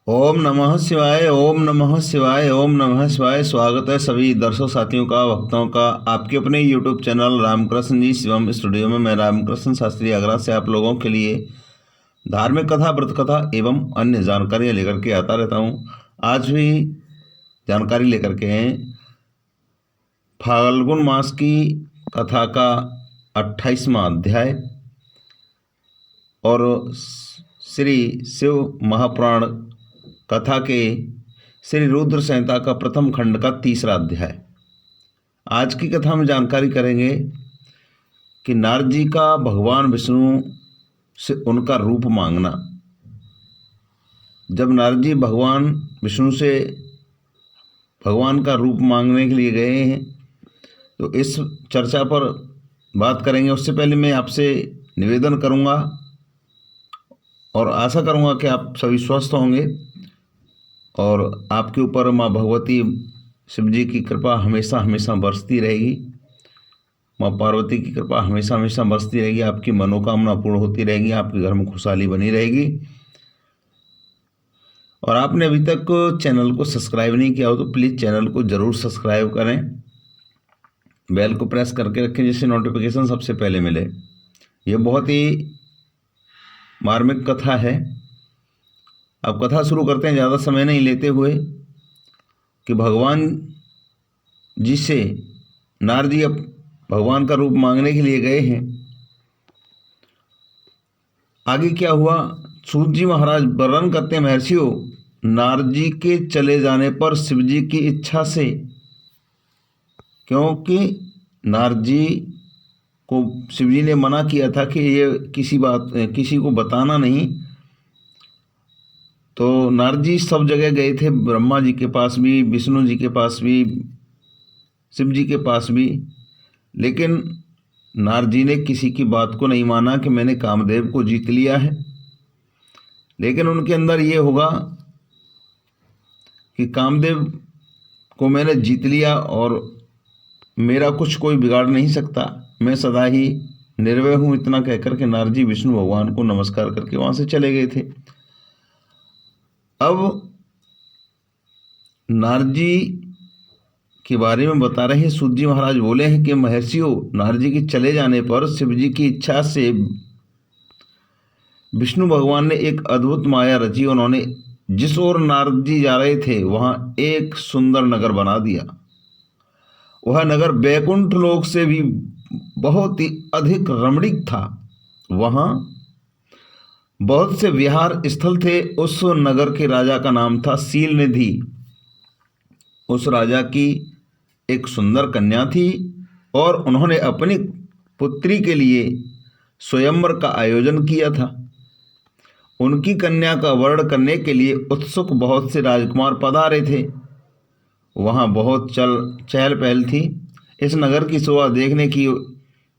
ओम नमः शिवाय। ओम नमः शिवाय। ओम नमः शिवाय। स्वागत है सभी दर्शक साथियों का, भक्तों का, आपके अपने YouTube चैनल रामकृष्ण जी शिवम स्टूडियो में। मैं रामकृष्ण शास्त्री आगरा से आप लोगों के लिए धार्मिक कथा, व्रत कथा एवं अन्य जानकारियाँ लेकर के आता रहता हूँ। आज भी जानकारी लेकर के हैं फाल्गुन मास की कथा का 28वां अध्याय और श्री शिव महापुराण कथा के श्री रुद्र संहिता का प्रथम खंड का 3रा अध्याय। आज की कथा में जानकारी करेंगे कि नारद जी का भगवान विष्णु से उनका रूप मांगना। जब नारद जी भगवान विष्णु से भगवान का रूप मांगने के लिए गए हैं तो इस चर्चा पर बात करेंगे। उससे पहले मैं आपसे निवेदन करूंगा और आशा करूंगा कि आप सभी स्वस्थ होंगे और आपके ऊपर माँ भगवती शिव जी की कृपा हमेशा हमेशा बरसती रहेगी। माँ पार्वती की कृपा हमेशा हमेशा बरसती रहेगी। आपकी मनोकामना पूर्ण होती रहेगी। आपके घर में खुशहाली बनी रहेगी। और आपने अभी तक चैनल को सब्सक्राइब नहीं किया हो तो प्लीज़ चैनल को ज़रूर सब्सक्राइब करें, बेल को प्रेस करके रखें जिससे नोटिफिकेशन सबसे पहले मिले। ये बहुत ही मार्मिक कथा है। अब कथा शुरू करते हैं, ज़्यादा समय नहीं लेते हुए। कि भगवान जी से नारद जी अब भगवान का रूप मांगने के लिए गए हैं। आगे क्या हुआ, सूत जी महाराज वर्णन करते हैं, महर्षियों, नारद जी के चले जाने पर शिव जी की इच्छा से, क्योंकि नारद जी को शिव जी ने मना किया था कि ये किसी को बताना नहीं, तो नारद जी सब जगह गए थे, ब्रह्मा जी के पास भी, विष्णु जी के पास भी, शिव जी के पास भी। लेकिन नारद जी ने किसी की बात को नहीं माना कि मैंने कामदेव को जीत लिया है। लेकिन उनके अंदर ये होगा कि कामदेव को मैंने जीत लिया और मेरा कुछ कोई बिगाड़ नहीं सकता, मैं सदा ही निर्भय हूँ। इतना कहकर के नारद जी विष्णु भगवान को नमस्कार करके वहाँ से चले गए थे। अब नारद जी के बारे में बता रहे हैं। सूत जी महाराज बोले हैं कि महर्षियों, नारद जी के चले जाने पर शिव जी की इच्छा से विष्णु भगवान ने एक अद्भुत माया रची। उन्होंने जिस ओर नारद जी जा रहे थे वहां एक सुंदर नगर बना दिया। वह नगर बैकुंठ लोक से भी बहुत ही अधिक रमणीक था। वहां बहुत से विहार स्थल थे। उस नगर के राजा का नाम था शील निधि। उस राजा की एक सुंदर कन्या थी और उन्होंने अपनी पुत्री के लिए स्वयंवर का आयोजन किया था। उनकी कन्या का वर्ण करने के लिए उत्सुक बहुत से राजकुमार पधारे थे। वहां बहुत चहल पहल थी। इस नगर की शोभा देखने के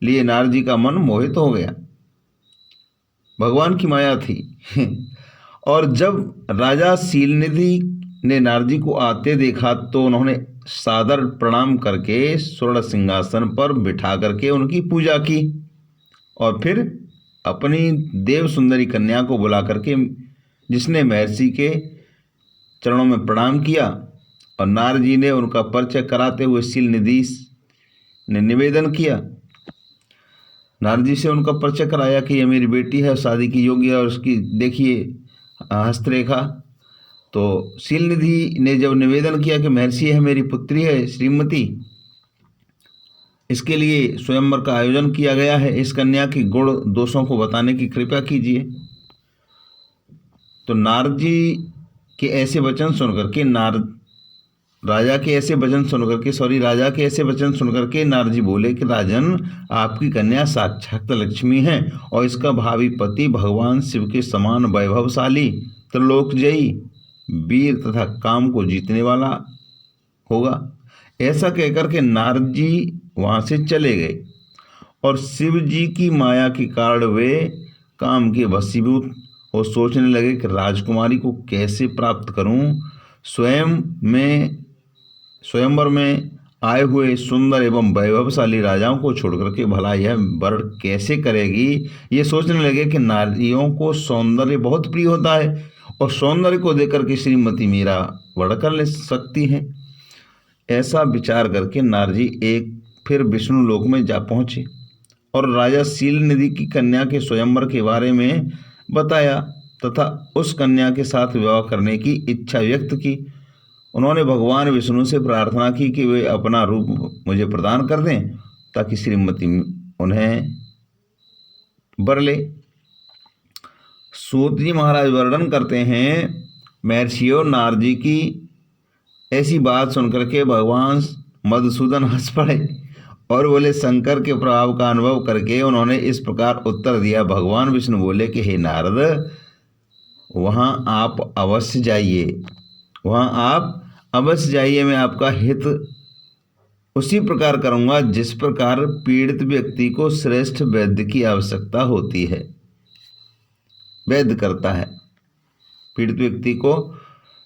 लिए नारद जी का मन मोहित हो गया। भगवान की माया थी। और जब राजा शीलनिधि ने नारद जी को आते देखा तो उन्होंने सादर प्रणाम करके स्वर्ण सिंहासन पर बिठा करके उनकी पूजा की और फिर अपनी देव सुंदरी कन्या को बुला करके, जिसने महर्षि के चरणों में प्रणाम किया, और नारद जी ने उनका परिचय कराते हुए शीलनिधि ने निवेदन किया। नारद जी से उनका परिचय कराया कि ये मेरी बेटी है, शादी की योग्य है और उसकी देखिए हस्तरेखा। तो शीलनिधि ने जब निवेदन किया कि महर्षि है, मेरी पुत्री है श्रीमती, इसके लिए स्वयंवर का आयोजन किया गया है, इस कन्या की गुण दोषों को बताने की कृपा कीजिए। तो नारद जी के ऐसे वचन सुनकर के राजा के ऐसे वचन सुनकर के नारद जी बोले कि राजन, आपकी कन्या साक्षात लक्ष्मी है और इसका भावी पति भगवान शिव के समान वैभवशाली, त्रिलोकजयी, वीर तथा काम को जीतने वाला होगा। ऐसा कहकर के नारद जी वहाँ से चले गए और शिव जी की माया के कारण वे काम के वशीभूत और सोचने लगे कि राजकुमारी को कैसे प्राप्त करूं। स्वयंवर में आए हुए सुंदर एवं वैभवशाली राजाओं को छोड़कर के भला यह वर्ण कैसे करेगी। ये सोचने लगे कि नारियों को सौंदर्य बहुत प्रिय होता है और सौंदर्य को देकर के श्रीमती मीरा वर्ण कर ले सकती हैं। ऐसा विचार करके नारजी एक फिर विष्णु लोक में जा पहुंचे और राजा शीलनिधि की कन्या के स्वयंवर के बारे में बताया तथा उस कन्या के साथ विवाह करने की इच्छा व्यक्त की। उन्होंने भगवान विष्णु से प्रार्थना की कि वे अपना रूप मुझे प्रदान कर दें ताकि श्रीमती उन्हें वर ले। सूत जी महाराज वर्णन करते हैं, महर्षियों नारजी की ऐसी बात सुनकर के भगवान मधुसूदन हंस पड़े और बोले, शंकर के प्रभाव का अनुभव करके उन्होंने इस प्रकार उत्तर दिया। भगवान विष्णु बोले कि हे नारद, वहाँ आप अवश्य जाइए, वहाँ आप अवश्य जाइए। मैं आपका हित उसी प्रकार करूँगा जिस प्रकार पीड़ित व्यक्ति को श्रेष्ठ वैद्य की आवश्यकता होती है। वैद्य करता है, पीड़ित व्यक्ति को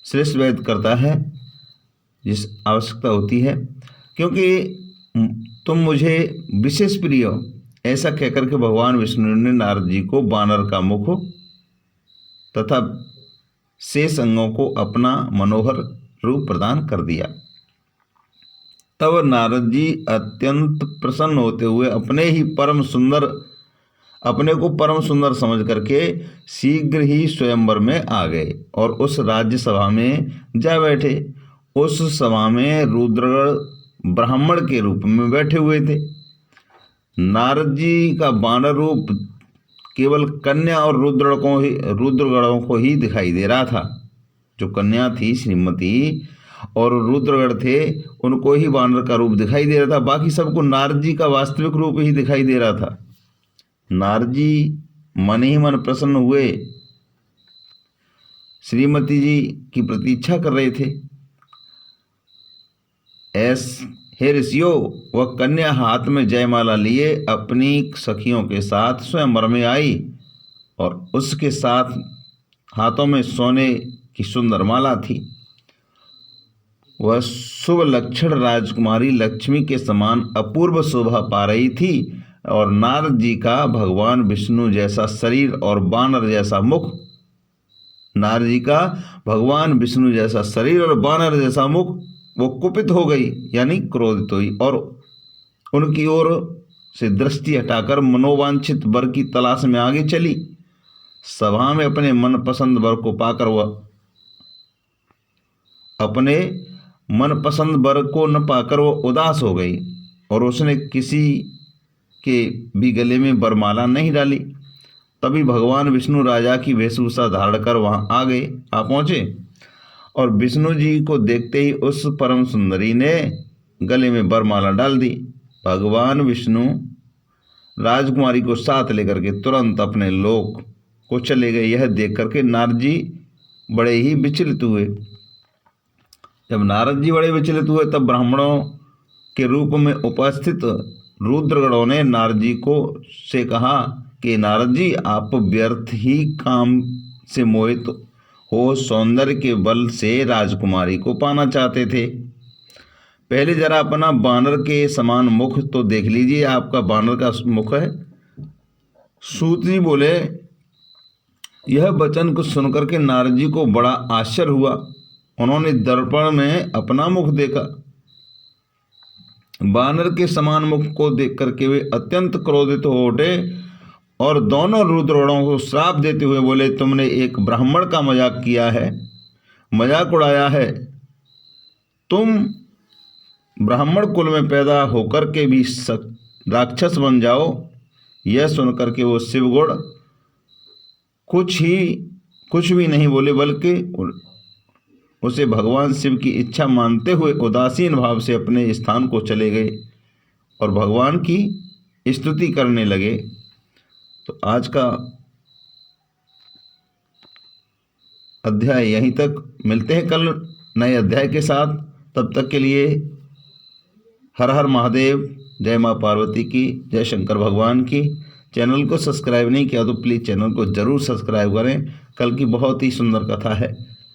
श्रेष्ठ वैद्य करता है जिस आवश्यकता होती है, क्योंकि तुम मुझे विशेष प्रिय हो। ऐसा कहकर के भगवान विष्णु ने नारद जी को वानर का मुख तथा शेष अंगों को अपना मनोहर रूप प्रदान कर दिया। तब नारद जी अत्यंत प्रसन्न होते हुए अपने को परम सुंदर समझ करके शीघ्र ही स्वयंवर में आ गए और उस राज्य सभा में जा बैठे। उस सभा में रुद्रगण ब्राह्मण के रूप में बैठे हुए थे। नारद जी का वानर रूप केवल कन्या और रुद्रगणों को ही दिखाई दे रहा था। जो कन्या थी श्रीमती और रुद्रगण थे, उनको ही वानर का रूप दिखाई दे रहा था। बाकी सबको नारद जी का वास्तविक रूप ही दिखाई दे रहा था। नारद जी मन ही मन प्रसन्न हुए, श्रीमती जी की प्रतीक्षा कर रहे थे। हे ऋषियों, वह कन्या हाथ में जयमाला लिए अपनी सखियों के साथ स्वयंवर में आई और उसके साथ हाथों में सोने की सुंदर माला थी। वह शुभ लक्षण राजकुमारी लक्ष्मी के समान अपूर्व शोभा पा रही थी और नारद जी का भगवान विष्णु जैसा शरीर और वानर जैसा मुख, नारद जी का भगवान विष्णु जैसा शरीर और वानर जैसा मुख, वो कुपित हो गई यानी क्रोधित हुई और उनकी ओर से दृष्टि हटाकर मनोवांछित वर की तलाश में आगे चली। सभा में अपने मनपसंद वर को न पाकर वो उदास हो गई और उसने किसी के भी गले में वरमाला नहीं डाली। तभी भगवान विष्णु राजा की वेशभूषा धारण कर वहां आ पहुंचे और विष्णु जी को देखते ही उस परम सुंदरी ने गले में वरमाला डाल दी। भगवान विष्णु राजकुमारी को साथ लेकर के तुरंत अपने लोक को चले गए। यह देख करके नारद जी बड़े ही विचलित हुए। जब नारद जी बड़े विचलित हुए तब ब्राह्मणों के रूप में उपस्थित रुद्रगणों ने नारद जी को से कहा कि नारद जी, आप व्यर्थ ही काम से मोहित हो सौंदर्य के बल से राजकुमारी को पाना चाहते थे। पहले जरा अपना बानर के समान मुख तो देख लीजिए, आपका बानर का मुख है। सूत जी बोले। यह वचन को सुनकर के नारद जी को बड़ा आश्चर्य हुआ। उन्होंने दर्पण में अपना मुख देखा। बानर के समान मुख को देख करके वे अत्यंत क्रोधित हो उठे और दोनों रुद्रगणों को श्राप देते हुए बोले, तुमने एक ब्राह्मण का मजाक किया है, मजाक उड़ाया है। तुम ब्राह्मण कुल में पैदा होकर के भी राक्षस बन जाओ। यह सुनकर के वो शिवगुण कुछ भी नहीं बोले, बल्कि उसे भगवान शिव की इच्छा मानते हुए उदासीन भाव से अपने स्थान को चले गए और भगवान की स्तुति करने लगे। तो आज का अध्याय यहीं तक। मिलते हैं कल नए अध्याय के साथ। तब तक के लिए हर हर महादेव, जय माँ पार्वती की, जय शंकर भगवान की। चैनल को सब्सक्राइब नहीं किया तो प्लीज़ चैनल को ज़रूर सब्सक्राइब करें। कल की बहुत ही सुंदर कथा है।